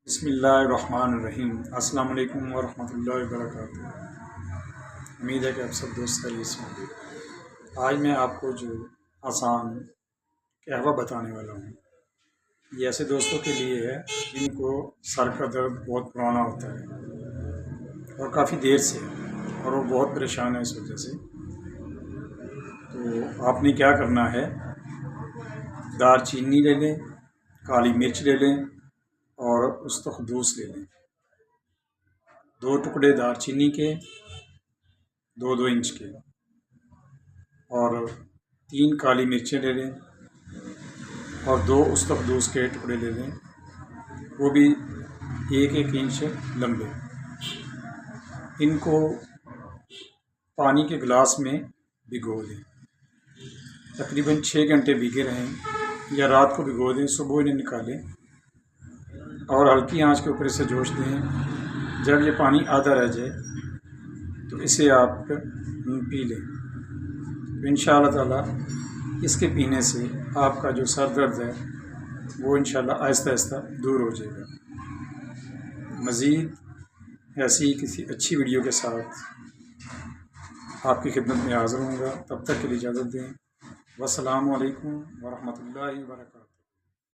بسم اللہ الرحمن الرحیم۔ السلام علیکم ورحمۃ اللہ وبرکاتہ۔ امید ہے کہ آپ سب دوست خیریت سے ہوں گے۔ آج میں آپ کو جو آسان قہوہ بتانے والا ہوں، یہ ایسے دوستوں کے لیے ہے جن کو سر کا درد بہت پرانا ہوتا ہے اور کافی دیر سے ہے اور وہ بہت پریشان ہے اس وجہ سے۔ تو آپ نے کیا کرنا ہے، دار چینی لے لیں، کالی مرچ لے لیں اور استخدوس لے لیں۔ 2 ٹکڑے دار چینی کے، 2 انچ کے، اور 3 کالی مرچیں لے لیں اور 2 استخدوس کے ٹکڑے لے لیں، وہ بھی 1 انچ لمبے۔ ان کو پانی کے گلاس میں بھگو دیں، تقریباً 6 گھنٹے بھیگے رہیں یا رات کو بھگو دیں، صبح انہیں نکالیں اور ہلکی آنچ کے اوپر اسے جوش دیں۔ جب یہ پانی آدھا رہ جائے تو اسے آپ پی لیں، تو انشاءاللہ تعالیٰ اس کے پینے سے آپ کا جو سر درد ہے وہ انشاءاللہ آہستہ آہستہ دور ہو جائے گا۔ مزید ایسی کسی اچھی ویڈیو کے ساتھ آپ کی خدمت میں حاضر ہوں گا، تب تک کے لیے اجازت دیں۔ والسلام علیکم ورحمۃ اللہ وبرکاتہ۔